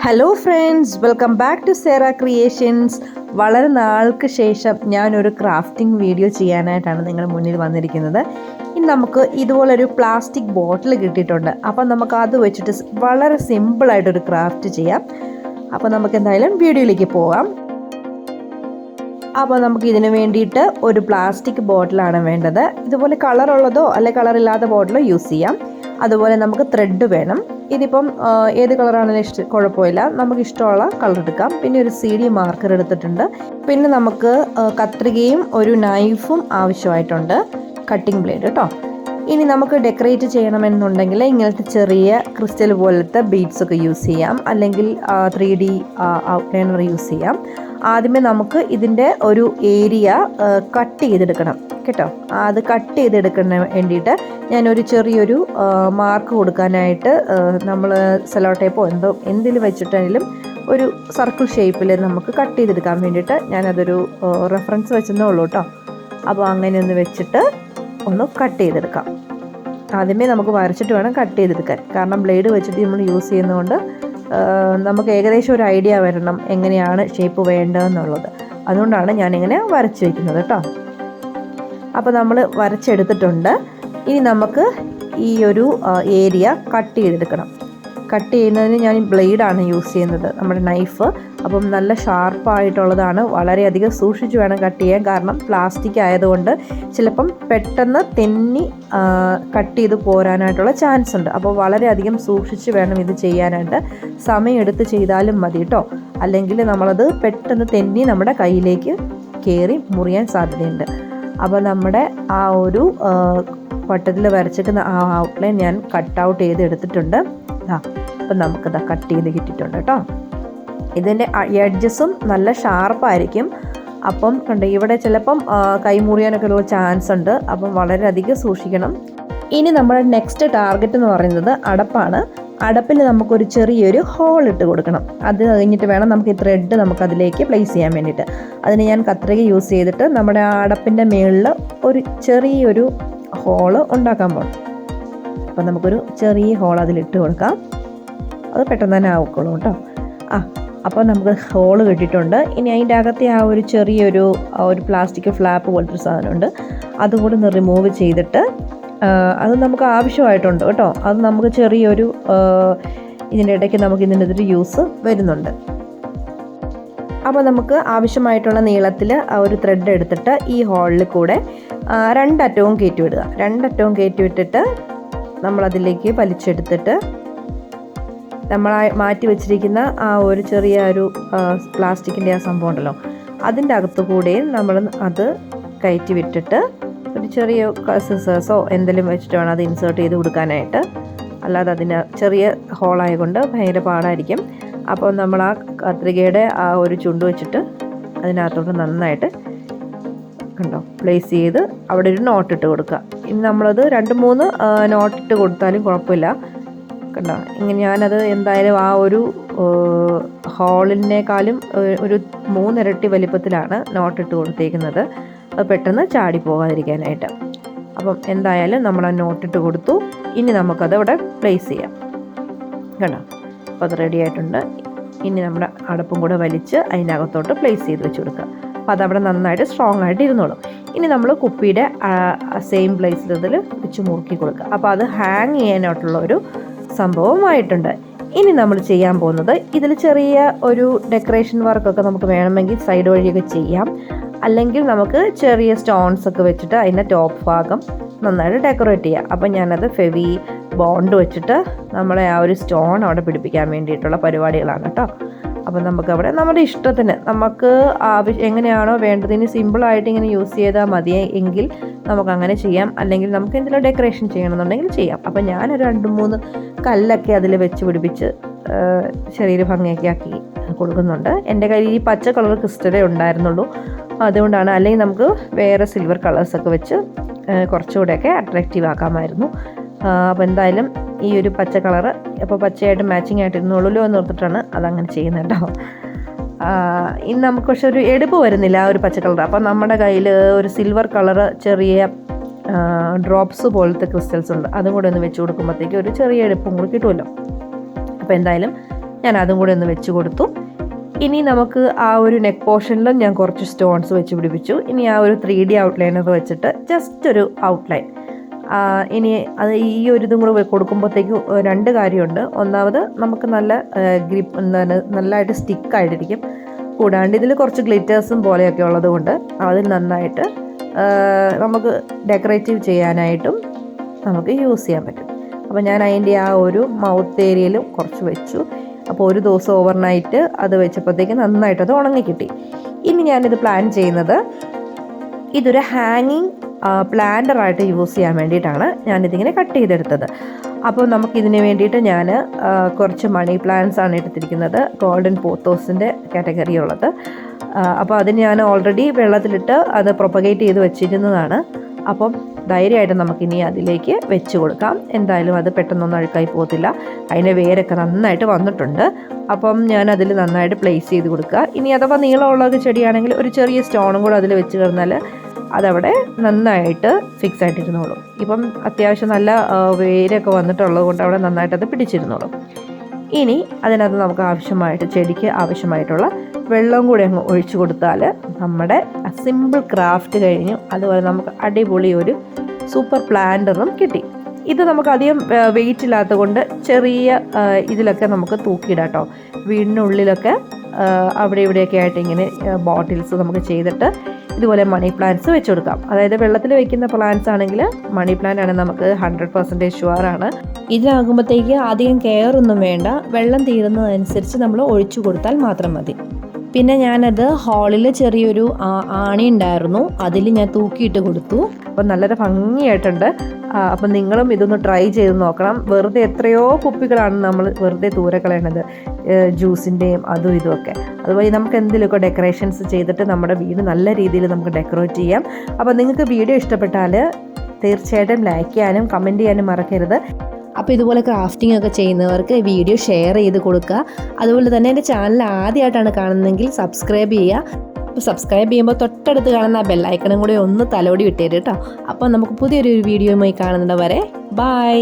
Hello friends, welcome back to Sera creations. വളരെ നാൾക്ക് ശേഷം ഞാനൊരു ക്രാഫ്റ്റിംഗ് വീഡിയോ ചെയ്യാനായിട്ടാണ് നിങ്ങളുടെ മുന്നിൽ വന്നിരിക്കുന്നത്. ഇനി നമുക്ക് ഇതുപോലൊരു പ്ലാസ്റ്റിക് ബോട്ടിൽ കിട്ടിയിട്ടുണ്ട്. അപ്പം നമുക്ക് അത് വെച്ചിട്ട് വളരെ സിമ്പിളായിട്ടൊരു ക്രാഫ്റ്റ് ചെയ്യാം. അപ്പോൾ നമുക്ക് എന്തായാലും വീഡിയോയിലേക്ക് പോകാം. അപ്പോൾ നമുക്ക് ഇതിന് വേണ്ടിയിട്ട് ഒരു പ്ലാസ്റ്റിക് ബോട്ടിലാണ് വേണ്ടത്. ഇതുപോലെ കളറുള്ളതോ അല്ലെങ്കിൽ കളറില്ലാത്ത ബോട്ടിലോ യൂസ് ചെയ്യാം. അതുപോലെ നമുക്ക് ത്രെഡ് വേണം. ഇതിപ്പം ഏത് കളറാണെങ്കിലും കുഴപ്പമില്ല, നമുക്ക് ഇഷ്ടമുള്ള കളർ എടുക്കാം. പിന്നെ ഒരു CD മാർക്കർ എടുത്തിട്ടുണ്ട്. പിന്നെ നമുക്ക് കത്രികയും ഒരു നൈഫും ആവശ്യമായിട്ടുണ്ട്, കട്ടിംഗ് ബ്ലേഡ് കേട്ടോ. ഇനി നമുക്ക് ഡെക്കറേറ്റ് ചെയ്യണമെന്നുണ്ടെങ്കിൽ ഇങ്ങനത്തെ ചെറിയ ക്രിസ്റ്റൽ പോലത്തെ ബീഡ്സ് ഒക്കെ യൂസ് ചെയ്യാം, അല്ലെങ്കിൽ 3D ഔട്ട്ലൈനർ യൂസ് ചെയ്യാം. ആദ്യമേ നമുക്ക് ഇതിൻ്റെ ഒരു ഏരിയ കട്ട് ചെയ്തെടുക്കണം കേട്ടോ. അത് കട്ട് ചെയ്തെടുക്കുന്ന വേണ്ടിയിട്ട് ഞാനൊരു ചെറിയൊരു മാർക്ക് കൊടുക്കാനായിട്ട് നമ്മൾ സെല്ലോ ടേപ്പോ എന്തിൽ വെച്ചിട്ടാണെങ്കിലും ഒരു സർക്കിൾ ഷേപ്പിൽ നമുക്ക് കട്ട് ചെയ്തെടുക്കാൻ വേണ്ടിയിട്ട് ഞാനതൊരു റെഫറൻസ് വെച്ചെന്നേ ഉള്ളൂ കേട്ടോ. അപ്പോൾ അങ്ങനെ ഒന്ന് വെച്ചിട്ട് ഒന്ന് കട്ട് ചെയ്തെടുക്കാം. ആദ്യമേ നമുക്ക് വരച്ചിട്ട് വേണം കട്ട് ചെയ്തെടുക്കാൻ, കാരണം ബ്ലേഡ് വെച്ചിട്ട് നമ്മൾ യൂസ് ചെയ്യുന്നതുകൊണ്ട് നമുക്ക് ഏകദേശം ഒരു ഐഡിയ വരണം എങ്ങനെയാണ് ഷേപ്പ് വേണ്ടതെന്നുള്ളത്. അതുകൊണ്ടാണ് ഞാനിങ്ങനെ വരച്ച് വയ്ക്കുന്നത് കേട്ടോ. അപ്പോൾ നമ്മൾ വരച്ചെടുത്തിട്ടുണ്ട്. ഇനി നമുക്ക് ഈ ഒരു ഏരിയ കട്ട് ചെയ്തെടുക്കണം. കട്ട് ചെയ്യുന്നതിന് ഞാൻ ബ്ലേഡാണ് യൂസ് ചെയ്യുന്നത്, നമ്മുടെ നൈഫ്. അപ്പം നല്ല ഷാർപ്പായിട്ടുള്ളതാണ്, വളരെയധികം സൂക്ഷിച്ച് വേണം കട്ട് ചെയ്യാൻ. കാരണം പ്ലാസ്റ്റിക് ആയതുകൊണ്ട് ചിലപ്പം പെട്ടെന്ന് തെന്നി കട്ട് ചെയ്ത് പോരാനായിട്ടുള്ള ചാൻസ് ഉണ്ട്. അപ്പോൾ വളരെയധികം സൂക്ഷിച്ച് വേണം ഇത് ചെയ്യാനായിട്ട്. സമയമെടുത്ത് ചെയ്താലും മതി കേട്ടോ, അല്ലെങ്കിൽ നമ്മളത് പെട്ടെന്ന് തെന്നി നമ്മുടെ കയ്യിലേക്ക് കയറി മുറിയാൻ സാധ്യതയുണ്ട്. അപ്പോൾ നമ്മുടെ ആ ഒരു വട്ടത്തിൽ വരച്ചിട്ട് ആ ഔട്ട്ലൈൻ ഞാൻ കട്ട് ഔട്ട് ചെയ്ത് എടുത്തിട്ടുണ്ട്. അപ്പം നമുക്കിത് കട്ട് ചെയ്ത് കിട്ടിയിട്ടുണ്ട് കേട്ടോ. ഇതിൻ്റെ എഡ്ജസും നല്ല ഷാർപ്പായിരിക്കും. അപ്പം കണ്ട് ഇവിടെ ചിലപ്പം കൈമുറിയാനൊക്കെ ഉള്ള ചാൻസ് ഉണ്ട്. അപ്പം വളരെയധികം സൂക്ഷിക്കണം. ഇനി നമ്മുടെ നെക്സ്റ്റ് ടാർഗറ്റ് എന്ന് പറയുന്നത് അടപ്പാണ്. അടപ്പിൽ നമുക്കൊരു ചെറിയൊരു ഹോൾ ഇട്ട് കൊടുക്കണം. അത് കഴിഞ്ഞിട്ട് വേണം നമുക്ക് ഈ ത്രെഡ് നമുക്കതിലേക്ക് പ്ലേസ് ചെയ്യാൻ വേണ്ടിയിട്ട്. അതിന് ഞാൻ കത്രിക യൂസ് ചെയ്തിട്ട് നമ്മുടെ ആ അടപ്പിൻ്റെ മുകളിൽ ഒരു ചെറിയൊരു ഹോള് ഉണ്ടാക്കാൻ പോകണം. അപ്പം നമുക്കൊരു ചെറിയ ഹോൾ അതിലിട്ട് കൊടുക്കാം. അത് പെട്ടെന്ന് തന്നെ ആവുള്ളൂ കേട്ടോ. അപ്പോൾ നമുക്ക് ഹോള് കിട്ടിയിട്ടുണ്ട്. ഇനി അതിൻ്റെ അകത്തെ ആ ഒരു ചെറിയൊരു പ്ലാസ്റ്റിക് ഫ്ലാപ്പ് പോലത്തെ സാധനമുണ്ട്, അതും കൂടി ഒന്ന് റിമൂവ് ചെയ്തിട്ട് അത് നമുക്ക് ആവശ്യമായിട്ടുണ്ട് കേട്ടോ. അത് നമുക്ക് ചെറിയൊരു ഇതിൻ്റെ ഇടയ്ക്ക് നമുക്ക് ഇതിൻ്റെ ഒരു യൂസ് വരുന്നുണ്ട്. അപ്പോൾ നമുക്ക് ആവശ്യമായിട്ടുള്ള നീളത്തിൽ ഒരു ത്രെഡ് എടുത്തിട്ട് ഈ ഹോളിൽ കൂടെ രണ്ടറ്റവും കയറ്റി വിടുക. രണ്ടറ്റവും കയറ്റി വിട്ടിട്ട് നമ്മളതിലേക്ക് വലിച്ചെടുത്തിട്ട് നമ്മൾ മാറ്റി വെച്ചിരിക്കുന്ന ആ ഒരു ചെറിയ ഒരു പ്ലാസ്റ്റിക്കിൻ്റെ ആ സംഭവം ഉണ്ടല്ലോ, അതിൻ്റെ അകത്തു കൂടെയും നമ്മൾ അത് കയറ്റി വിട്ടിട്ട് ഒരു ചെറിയ സിസേഴ്സോ എന്തെങ്കിലും വെച്ചിട്ട് വേണം അത് ഇൻസേർട്ട് ചെയ്ത് കൊടുക്കാനായിട്ട്. അല്ലാതെ അതിന് ചെറിയ ഹോളായതുകൊണ്ട് ഭയങ്കര പാടായിരിക്കും. അപ്പോൾ നമ്മൾ ആ കത്രികയുടെ ആ ഒരു ചുണ്ട് വെച്ചിട്ട് അതിനകത്തോട്ട് നന്നായിട്ട് കണ്ടോ പ്ലേസ് ചെയ്ത് അവിടെ ഒരു നോട്ടിട്ട് കൊടുക്കുക. ഇനി നമ്മളത് 2-3 നോട്ടിട്ട് കൊടുത്താലും കുഴപ്പമില്ല കണ്ടോ. ഇങ്ങനെ ഞാനത് എന്തായാലും ആ ഒരു ഹോളിനേക്കാളും ഒരു 3 ഇരട്ടി വലിപ്പത്തിലാണ് നോട്ടിട്ട് കൊടുത്തേക്കുന്നത്, അത് പെട്ടെന്ന് ചാടി പോകാതിരിക്കാനായിട്ട്. അപ്പം എന്തായാലും നമ്മൾ ആ നോട്ടിട്ട് കൊടുത്തു. ഇനി നമുക്കത് ഇവിടെ പ്ലേസ് ചെയ്യാം കണ്ടോ. അപ്പോൾ അത് റെഡി ആയിട്ടുണ്ട്. ഇനി നമ്മുടെ അടപ്പും കൂടെ വലിച്ച് അതിനകത്തോട്ട് പ്ലേസ് ചെയ്ത് വെച്ച് കൊടുക്കുക. അപ്പോൾ അതവിടെ നന്നായിട്ട് സ്ട്രോങ് ആയിട്ട് ഇരുന്നോളും. ഇനി നമ്മൾ കുപ്പിയുടെ സെയിം പ്ലേസിൽ ഇതിൽ വെച്ച് മുറുക്കി കൊടുക്കുക. അപ്പോൾ അത് ഹാങ് ചെയ്യാനായിട്ടുള്ള ഒരു സംഭവമായിട്ടുണ്ട്. ഇനി നമ്മൾ ചെയ്യാൻ പോകുന്നത് ഇതിൽ ചെറിയ ഒരു ഡെക്കറേഷൻ വർക്കൊക്കെ നമുക്ക് വേണമെങ്കിൽ സൈഡ് വഴിയൊക്കെ ചെയ്യാം, അല്ലെങ്കിൽ നമുക്ക് ചെറിയ സ്റ്റോൺസ് ഒക്കെ വെച്ചിട്ട് അതിൻ്റെ ടോപ്പ് ഭാഗം നന്നായിട്ട് ഡെക്കറേറ്റ് ചെയ്യാം. അപ്പം ഞാനത് ഫെവി ബോണ്ട് വെച്ചിട്ട് നമ്മളെ ആ ഒരു സ്റ്റോൺ അവിടെ പിടിപ്പിക്കാൻ വേണ്ടിയിട്ടുള്ള പരിപാടികളാണ് കേട്ടോ. അപ്പം നമുക്കവിടെ നമ്മുടെ ഇഷ്ടത്തിന് നമുക്ക് എങ്ങനെയാണോ വേണ്ടതിന് സിമ്പിളായിട്ട് ഇങ്ങനെ യൂസ് ചെയ്താൽ മതി എങ്കിൽ നമുക്കങ്ങനെ ചെയ്യാം, അല്ലെങ്കിൽ നമുക്ക് എന്തെങ്കിലും ഡെക്കറേഷൻ ചെയ്യണമെന്നുണ്ടെങ്കിൽ ചെയ്യാം. അപ്പം ഞാനൊരു 2-3 കല്ലൊക്കെ അതിൽ വെച്ച് പിടിപ്പിച്ച് ചെറിയൊരു ഭംഗിയൊക്കെ ആക്കി കൊടുക്കുന്നുണ്ട്. എൻ്റെ കയ്യിൽ ഈ പച്ച കളർ ക്രിസ്റ്റലേ ഉണ്ടായിരുന്നുള്ളൂ, അതുകൊണ്ടാണ്. അല്ലെങ്കിൽ നമുക്ക് വേറെ സിൽവർ കളേഴ്സൊക്കെ വെച്ച് കുറച്ചുകൂടെയൊക്കെ അട്രാക്റ്റീവ് ആക്കാമായിരുന്നു. അപ്പോൾ എന്തായാലും ഈ ഒരു പച്ച കളറ് അപ്പോൾ പച്ചയായിട്ട് മാച്ചിങ് ആയിട്ട് ഇരുന്നുള്ളൂ എന്ന് ഓർത്തിട്ടാണ് അതങ്ങനെ ചെയ്യുന്നത് കേട്ടോ. ഇനി നമുക്ക് പക്ഷെ ഒരു എടുപ്പ് വരുന്നില്ല ആ ഒരു പച്ച കളർ. അപ്പോൾ നമ്മുടെ കയ്യിൽ ഒരു സിൽവർ കളറ് ചെറിയ ഡ്രോപ്സ് പോലത്തെ ക്രിസ്റ്റൽസ് ഉണ്ട്, അതും കൂടെ ഒന്ന് വെച്ച് കൊടുക്കുമ്പോഴത്തേക്ക് ഒരു ചെറിയ എടുപ്പും കൂടി കിട്ടുമല്ലോ. അപ്പോൾ എന്തായാലും ഞാൻ അതും കൂടെ ഒന്ന് വെച്ച് കൊടുത്തു. ഇനി നമുക്ക് ആ ഒരു നെക്ക് പോർഷനിലും ഞാൻ കുറച്ച് സ്റ്റോൺസ് വെച്ച് പിടിപ്പിച്ചു. ഇനി ആ ഒരു 3D ഔട്ട്ലൈനർ വെച്ചിട്ട് ജസ്റ്റ് ഒരു ഔട്ട്ലൈൻ. ഇനി അത് ഈ ഒരു ഇതും കൂടെ കൊടുക്കുമ്പോഴത്തേക്കും 2 കാര്യമുണ്ട്. ഒന്നാമത് നമുക്ക് നല്ല ഗ്രിപ്പ് നല്ലതായിട്ട് സ്റ്റിക്കായിട്ടിരിക്കും. കൂടാണ്ട് ഇതിൽ കുറച്ച് ഗ്ലിറ്റേഴ്സും പോലെയൊക്കെ ഉള്ളത് കൊണ്ട് അത് നന്നായിട്ട് നമുക്ക് ഡെക്കറേറ്റീവ് ചെയ്യാനായിട്ടും നമുക്ക് യൂസ് ചെയ്യാൻ പറ്റും. അപ്പോൾ ഞാൻ അതിൻ്റെ ആ ഒരു മൗത്ത് ഏരിയയിലും കുറച്ച് വെച്ചു. അപ്പോൾ ഒരു ദിവസം ഓവർനൈറ്റ് അത് വെച്ചപ്പോഴത്തേക്ക് നന്നായിട്ടത് ഉണങ്ങി കിട്ടി. ഇനി ഞാനിത് പ്ലാൻ ചെയ്യുന്നത് ഇതൊരു ഹാങ്ങിങ് പ്ലാന്ററായിട്ട് യൂസ് ചെയ്യാൻ വേണ്ടിയിട്ടാണ് ഞാനിതിങ്ങനെ കട്ട് ചെയ്തെടുത്തത്. അപ്പോൾ നമുക്കിതിന് വേണ്ടിയിട്ട് ഞാൻ കുറച്ച് മണി പ്ലാന്റ്സ് ആണ് എടുത്തിരിക്കുന്നത്, ഗോൾഡൻ പോത്തോസിൻ്റെ കാറ്റഗറി ഉള്ളത്. അപ്പോൾ അതിന് ഞാൻ ഓൾറെഡി വെള്ളത്തിലിട്ട് അത് പ്രൊപ്പഗേറ്റ് ചെയ്ത് വെച്ചിരുന്നതാണ്. അപ്പം ധൈര്യമായിട്ട് നമുക്കിനി അതിലേക്ക് വെച്ച് കൊടുക്കാം. എന്തായാലും അത് പെട്ടെന്നൊന്നും അഴുക്കായി പോകത്തില്ല. അതിൻ്റെ വേരൊക്കെ നന്നായിട്ട് വന്നിട്ടുണ്ട്. അപ്പം ഞാൻ അതിൽ നന്നായിട്ട് പ്ലേസ് ചെയ്ത് കൊടുക്കുക. ഇനി അഥവാ നീളമുള്ള ചെടിയാണെങ്കിൽ ഒരു ചെറിയ സ്റ്റോണും കൂടെ അതിൽ വെച്ച് കഴിഞ്ഞാൽ അതവിടെ നന്നായിട്ട് ഫിക്സ് ആയിട്ടിരുന്നോളും. ഇപ്പം അത്യാവശ്യം നല്ല വേരൊക്കെ വന്നിട്ടുള്ളത് കൊണ്ട് അവിടെ നന്നായിട്ടത് പിടിച്ചിരുന്നോളും. ഇനി അതിനകത്ത് നമുക്ക് ആവശ്യമായിട്ട് ചെടിക്ക് ആവശ്യമായിട്ടുള്ള വെള്ളം കൂടി അങ്ങ് ഒഴിച്ചു കൊടുത്താൽ നമ്മുടെ സിമ്പിൾ ക്രാഫ്റ്റ് കഴിഞ്ഞു. അതുപോലെ നമുക്ക് അടിപൊളി ഒരു സൂപ്പർ പ്ലാന്ററും കിട്ടി. ഇത് നമുക്ക് അധികം വെയിറ്റ് ഇല്ലാത്ത കൊണ്ട് ചെറിയ ഇതിലൊക്കെ നമുക്ക് തൂക്കിയിടാം കേട്ടോ. വീടിനുള്ളിലൊക്കെ അവിടെ ഇവിടെയൊക്കെ ആയിട്ട് ഇങ്ങനെ ബോട്ടിൽസ് നമുക്ക് ചെയ്തിട്ട് ഇതുപോലെ മണി പ്ലാന്റ്സ് വെച്ച് കൊടുക്കാം. അതായത് വെള്ളത്തിൽ വെക്കുന്ന പ്ലാന്റ്സ് ആണെങ്കിൽ മണി പ്ലാന്റ് ആണെങ്കിൽ നമുക്ക് 100% ഷുവറാണ്. ഇതിലാകുമ്പോഴത്തേക്ക് അധികം കെയർ ഒന്നും വേണ്ട. വെള്ളം തീരുന്നതനുസരിച്ച് നമ്മൾ ഒഴിച്ചു കൊടുത്താൽ മാത്രം മതി. പിന്നെ ഞാനത് ഹാളിൽ ചെറിയൊരു ആണി ഉണ്ടായിരുന്നു, അതിൽ ഞാൻ തൂക്കിയിട്ട് കൊടുത്തു. അപ്പം നല്ലൊരു ഭംഗിയായിട്ടുണ്ട്. അപ്പം നിങ്ങളും ഇതൊന്ന് ട്രൈ ചെയ്ത് നോക്കണം. വെറുതെ എത്രയോ കുപ്പികളാണ് നമ്മൾ വെറുതെ ദൂരെ കളയണത്, ജ്യൂസിൻ്റെയും അതും ഇതുമൊക്കെ. അതുപോലെ നമുക്ക് എന്തെങ്കിലുമൊക്കെ ഡെക്കറേഷൻസ് ചെയ്തിട്ട് നമ്മുടെ വീട് നല്ല രീതിയിൽ നമുക്ക് ഡെക്കറേറ്റ് ചെയ്യാം. അപ്പോൾ നിങ്ങൾക്ക് വീഡിയോ ഇഷ്ടപ്പെട്ടാൽ തീർച്ചയായിട്ടും ലൈക്ക് ചെയ്യാനും കമൻറ്റ് ചെയ്യാനും മറക്കരുത്. അപ്പോൾ ഇതുപോലെ ക്രാഫ്റ്റിംഗ് ഒക്കെ ചെയ്യുന്നവർക്ക് വീഡിയോ ഷെയർ ചെയ്ത് കൊടുക്കുക. അതുപോലെ തന്നെ എൻ്റെ ചാനൽ ആദ്യമായിട്ടാണ് കാണുന്നതെങ്കിൽ സബ്സ്ക്രൈബ് ചെയ്യുക. അപ്പോൾ സബ്സ്ക്രൈബ് ചെയ്യുമ്പോൾ തൊട്ടടുത്ത് കാണുന്ന ബെല്ലൈക്കണും കൂടി ഒന്ന് തലോടി വിട്ടേര് കേട്ടോ. അപ്പോൾ നമുക്ക് പുതിയൊരു വീഡിയോയുമായി കാണുന്നത് വരെ ബൈ.